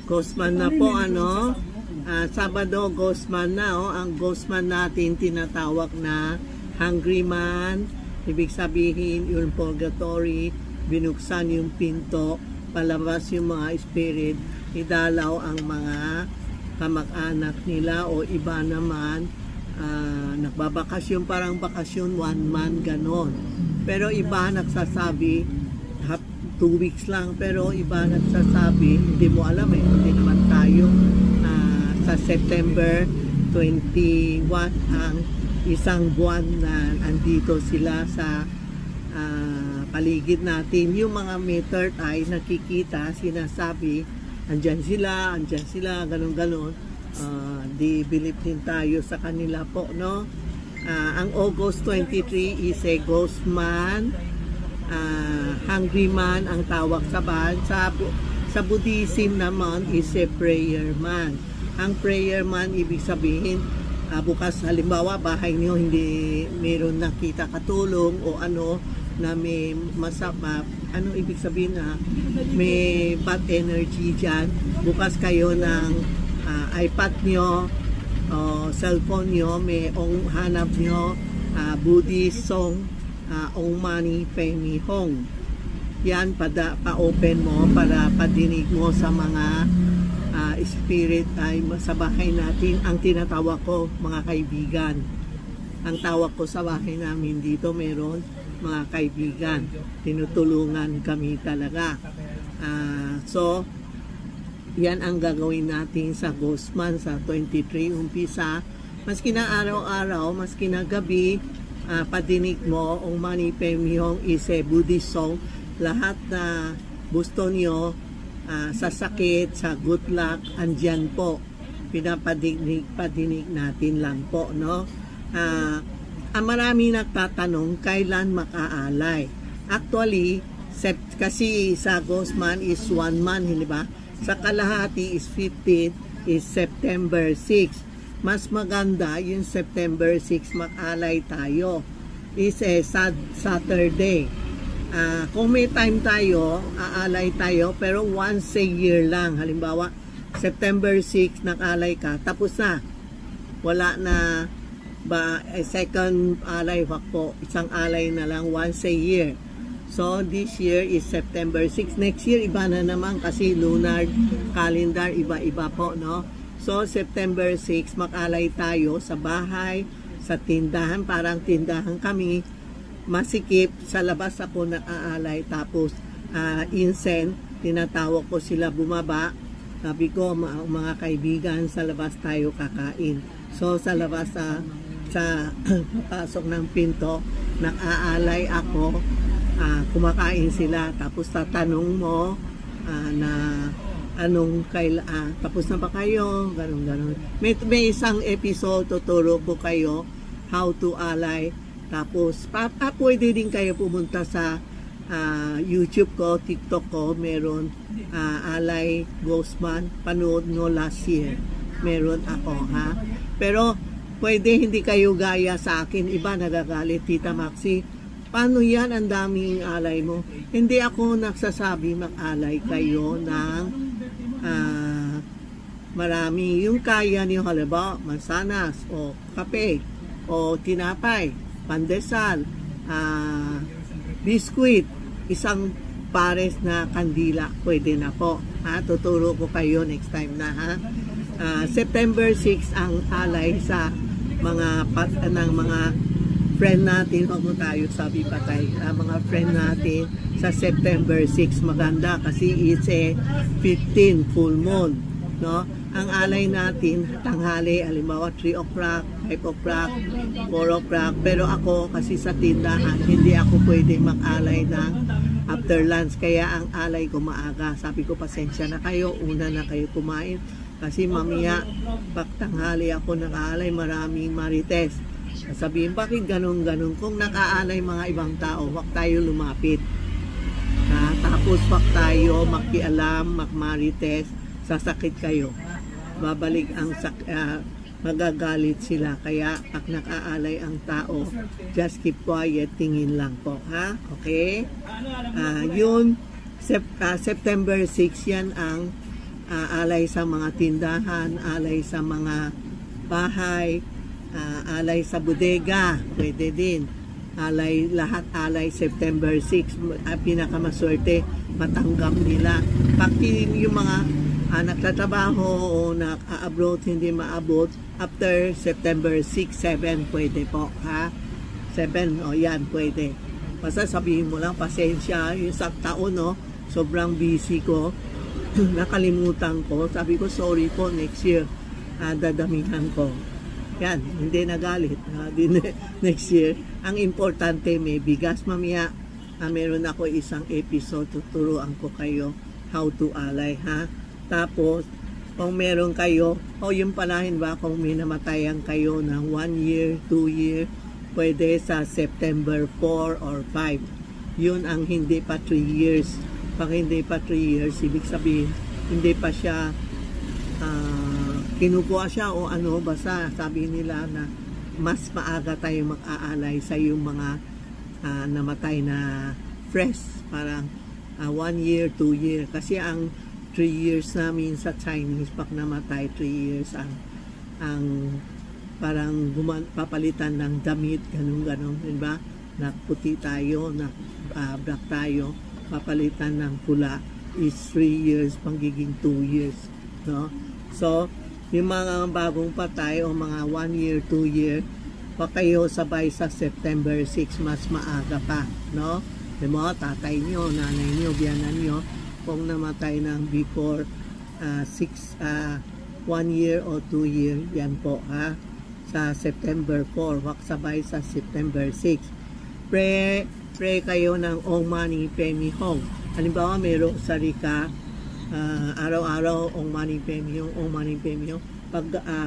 Ghostman na po, ano? Sabado, Ghostman na, oh. Ang Ghostman natin tinatawag na Hungry Man. Ibig sabihin, yung purgatory, binuksan yung pinto, palabas yung mga spirit, idalaw ang mga kamag-anak nila o iba naman, nagbabakasyon, parang bakasyon, 1 month, ganon. Pero iba nagsasabi, 2 weeks lang, pero iba nagsasabi, hindi mo alam hindi naman tayo, sa September 21 ang isang buwan na andito sila sa paligid natin. Yung mga may third eye nakikita, sinasabi, andyan sila, ganon-ganon. Di believe din tayo sa kanila po, no? Ang August 23 is a ghost man. Hungry man ang tawag sa bahan. Sa Buddhism naman is a prayer man. Ang prayer man, ibig sabihin, bukas halimbawa bahay niyo hindi meron nakita katulong o ano na may masama, ano ibig sabihin na may bad energy dyan, bukas kayo ng iPad nyo o cellphone nyo, may hanap nyo Buddhist song, Om Mani Padme Hum. Yan, pa-open mo para padinig mo sa mga spirit ay sa bahay natin. Ang tinatawag ko, mga kaibigan, ang tawag ko sa bahay namin dito, meron mga kaibigan, tinutulungan kami talaga. So yan ang gagawin natin sa Ghostman sa 23 umpisa. Maski na araw-araw, maski na gabi, padinig mo Om Mani Padme Hum is a Buddhist song. Lahat na gusto nyo, sa sakit, sa good luck, andyan po. Padinig natin lang po, no? Marami nagtatanong, kailan makaalay? Actually, kasi sa Ghostman is 1 month, hindi ba? Sa kalahati is 15, is September 6. Mas maganda yung September 6 makalay tayo. Is a Saturday. Kung may time tayo, aalay tayo, pero once a year lang. Halimbawa, September 6, nakalay ka, tapos na. Wala na ba second alay, wag po. Isang alay na lang once a year. So, this year is September 6. Next year, iba na naman kasi lunar calendar, iba-iba po, no? So, September 6, makalay tayo sa bahay, sa tindahan, parang tindahan kami, masikip, sa labas ako nakaalay, tapos incense, tinatawag ko sila bumaba, sabi ko mga kaibigan, sa labas tayo kakain. So sa labas sa pasok ng pinto, nakaalay ako, kumakain sila, tapos tatanong mo na anong tapos na ba kayo, ganon. May isang episode, tuturo ko kayo how to alay. Tapos, pwede din kayo pumunta sa YouTube ko, TikTok ko, meron alay Ghostman, panood no last year. Meron ako, ha? Pero, pwede hindi kayo gaya sa akin. Iba nagagalit, Tita Maxi. Paano yan? Ang daming alay mo. Hindi ako nagsasabi mag-alay kayo ng marami. Yung kaya niyo, halimbawa, mansanas, o kape, o tinapay, pandesal, biskuit, isang pares na kandila, pwede na po. Tuturo ko kayo next time na, ha? September 6 ang alay sa mga mga friend natin. Huwag mo tayo sabi patay. Mga friend natin sa September 6 maganda kasi it's a 15 full moon, no? Ang alay natin tanghali, halimbawa 3 o'clock, 5 o'clock, 4 o'clock. Pero ako kasi sa tindahan, hindi ako pwede mag-alay ng after lunch. Kaya ang alay ko maaga. Sabi ko, pasensya na kayo, una na kayo kumain. Kasi mamaya, pag tanghali ako nag-aalay, maraming marites. Sabihin, bakit ganun-ganun? Kung naka-alay mga ibang tao, wag tayo lumapit. Tapos wag tayo makialam, magmarites, sasakit kayo. Babalik ang magagalit sila. Kaya pag nakaalay ang tao, just keep quiet, tingin lang po, ha? Okay? Yun, September 6 yan ang alay sa mga tindahan, alay sa mga bahay, alay sa bodega, pwede din. Alay, lahat alay September 6, pinakamaswerte, matanggap nila. Pati yung mga nagtatrabaho o naka-abroad, hindi maabot, after September 6, 7, pwede po, ha? 7, o yan, pwede. Basta sabihin mo lang, pasensya, yung sa taon, no, sobrang busy ko, nakalimutan ko, sabi ko, sorry po, next year, dadamihan ko. Yan, hindi nagalit. Next year. Ang importante, may bigas mamaya. Meron ako isang episode, tuturuan ko kayo how to alay, ha? Tapos, kung meron kayo, yung palahin ba, kung may namatayan kayo ng 1 year, 2 year, pwede sa September 4 or 5. Yun ang hindi pa 3 years. Pag hindi pa 3 years, ibig sabihin, hindi pa siya kinukuha siya o ano, basta sabi nila na mas maaga tayo mag-aalay sa yung mga namatay na fresh, parang 1 year, 2 year, kasi ang 3 years namin sa Chinese, pag namatay 3 years ang parang papalitan ng damit, ganun, diba? Puti tayo, black tayo, papalitan ng pula is 3 years, pagiging 2 years, no? So, yung mga bagong patay o mga 1 year, 2 year, pa kayo sabay sa September 6, mas maaga pa, no? Diba, tatay nyo, nanay nyo, biyanan nyo, kung namatay ng before 1 year o 2 year, yan po, ha? Sa September 4, wak sabay sa September 6. Pray kayo ng Ong Mani Padme Hum. Halimbawa, mayroong sarika, araw-araw Ong Mani Padme Hum.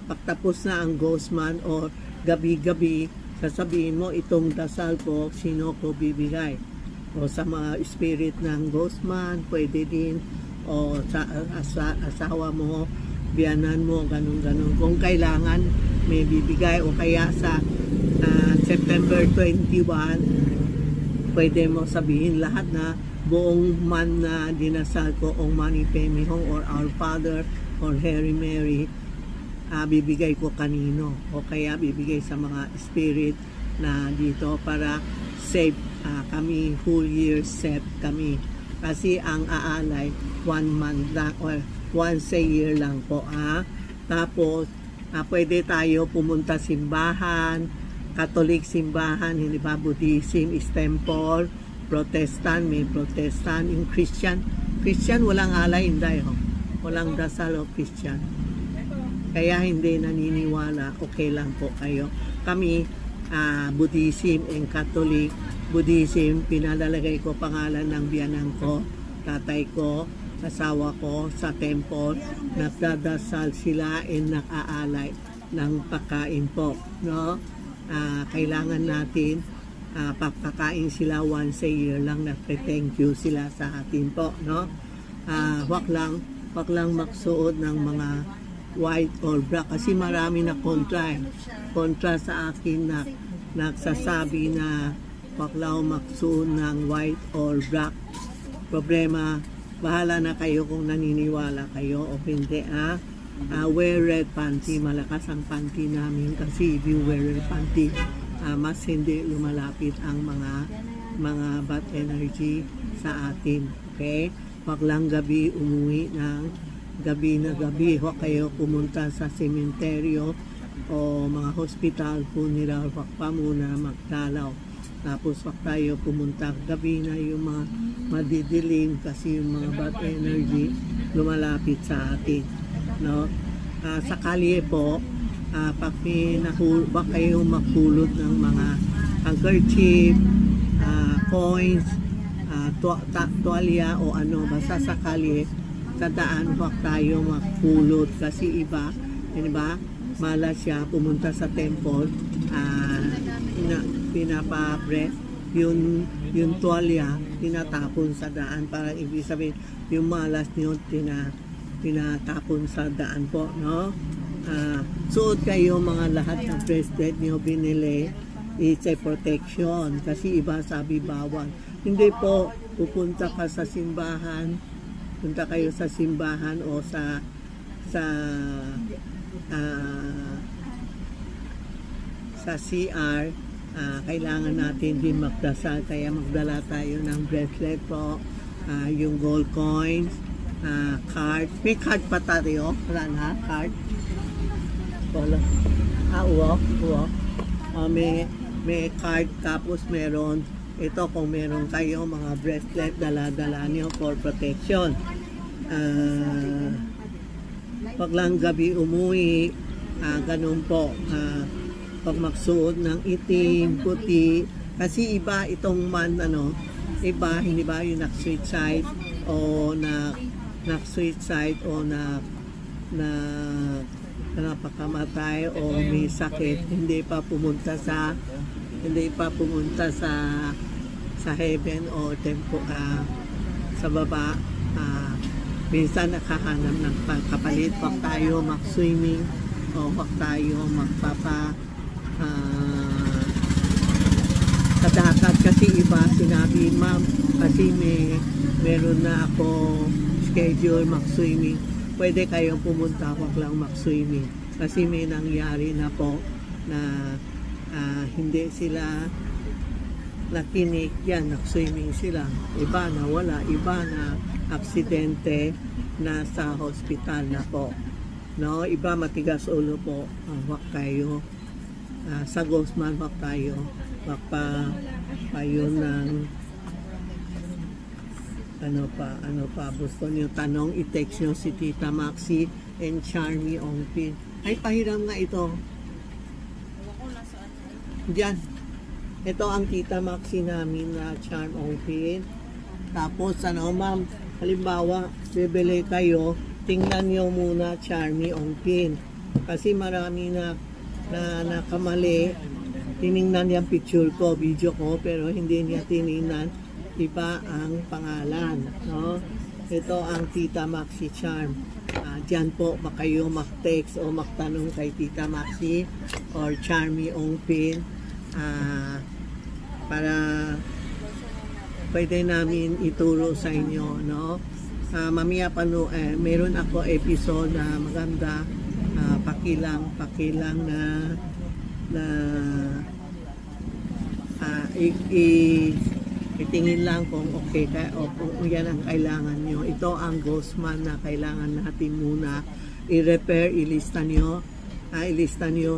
Pagtapos na ang Gosman o gabi-gabi, sasabihin mo, itong dasal ko, sino ko bibigay? O sa mga spirit ng Gosman, pwede din, o sa asawa mo, biyanan mo, ganun. Kung kailangan, may bibigay, o kaya sa September 21, pwede mo sabihin lahat na buong man na dinasal ko, Ong Mani Padme Hum or Our Father or Hail Mary, bibigay ko kanino, o kaya bibigay sa mga spirit na dito para save kami, whole year save kami, kasi ang aalay 1 month lang or once a year lang po, tapos pwede tayo pumunta simbahan, Catholic simbahan, hindi ba, Buddhism is temple, Protestant may Protestant, yung Christian walang alay, hindi, walang dasal o Christian, kaya hindi naniniwala, okay lang po kayo. Kami, Buddhism and Catholic. Buddhism, pinalalagay ko pangalan ng biyanan ko, tatay ko, asawa ko sa temple, nagdadasal sila and nakaalay ng pagkain po, no? Kailangan natin pagkakain sila once a year lang, nagpe-thank you sila sa atin po, no? Wag lang magsuot ng mga white or black, kasi marami na kontra sa akin na nagsasabi na wag lang magsuot ng white or black. Problema, bahala na kayo kung naniniwala kayo o hindi, wear red panty, malakas ang panty namin, kasi if you wear red panty, mas hindi lumalapit ang mga bad energy sa atin, okay? Wag lang gabi umuwi ng gabi na gabi, huwag kayo pumunta sa sementeryo o mga hospital, funeral, huwag pa muna magdalaw. Tapos huwag tayo pumunta gabi na yung mga madidilim, kasi yung mga bad energy lumalapit sa atin, no? Sa kalye po, pag huwag kayo magpulot ng mga handkerchief, coins, tuwalya o ano, basta sa kalye, sa daan, huwag tayo magpulot, kasi iba, diba, malas siya pumunta sa temple, pinapa-press yung tuwalya, tinatapon sa daan, parang ibig sabihin yung malas niyo tinatapon sa daan po, no? Suot kayo mga lahat ng bracelet niyo binili, it's a protection, kasi iba sabi bawal. Hindi po, pupunta ka sa simbahan, punta kayo sa simbahan o sa CR, kailangan natin din magdasal, kaya magdala tayo ng bracelet po, yung gold coins, card. May card pa tayo, wala na, card. Wala. Uwak. May card, tapos meron ito, kung meron kayo mga bracelet, dala-dala nyo for protection. Pag lang gabi umuwi, ganun po, pag magsuot ng itim, puti, kasi iba itong iba, hindi ba yung nag-sweet side o nag-sweet side o napakamatay o may sakit, hindi pa pumunta sa heaven o sa baba. Minsan nakahanap ng pangkapalit, wag tayo mag-swimming o wag tayo sa dagat, kasi iba sinabi, ma'am, kasi meron na ako schedule mag-swimming, pwede kayong pumunta, wag lang mag-swimming, kasi may nangyari na po na hindi sila nakinig, yan, nag-swimming sila, iba na wala, iba na aksidente, na sa hospital na po, no? Iba matigas ulo po, wag kayo sa Guzman, wag tayo magpapayo ng ano pa gusto nyo tanong, i-text nyo si Tita Maxi and Charmy Ongpin. Ay, pahiram nga ito diyan. Ito ang Tita Maxi namin na Charm Ongpin. Tapos ma'am, halimbawa bibili kayo, tingnan nyo muna Charmy Ongpin, kasi marami na nakamali, tiningnan niya picture ko, video ko, pero hindi niya tiningnan iba ang pangalan, no? Ito ang Tita Maxi Charm. Diyan po kayo mag-text o magtanong kay Tita Maxi or Charmy Ongpin, para pwede namin ituro sa inyo, no? Mamaya meron ako episode na maganda, pakilang na itingin lang kung okay o kung yan ang kailangan nyo. Ito ang Guzman na kailangan natin muna i-repair, ilista nyo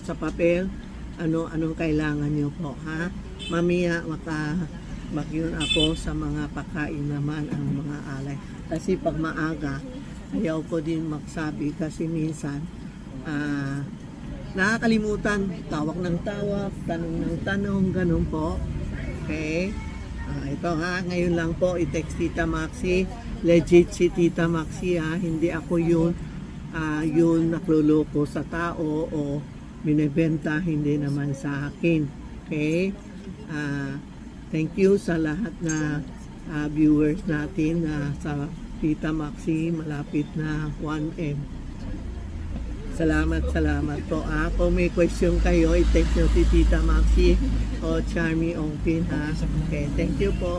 sa papel anong kailangan nyo po, ha? Mamaya mag-yun ako sa mga pakain naman, ang mga alay, kasi pag maaga ayaw ko din magsabi, kasi minsan nakakalimutan, tawag ng tawag, tanong ng tanong, ganun po. Okay, ito ha, ngayon lang po i-text Tita Maxi, legit si Tita Maxi, ha, hindi ako yun nagluloko sa tao o binibenta, hindi naman sa akin. Okay, thank you sa lahat na viewers natin sa Tita Maxi, malapit na 1M. Salamat po. Kung may question kayo, i-text nyo si Tita Maxi o Charmy Ongpin, ha. Okay, thank you po.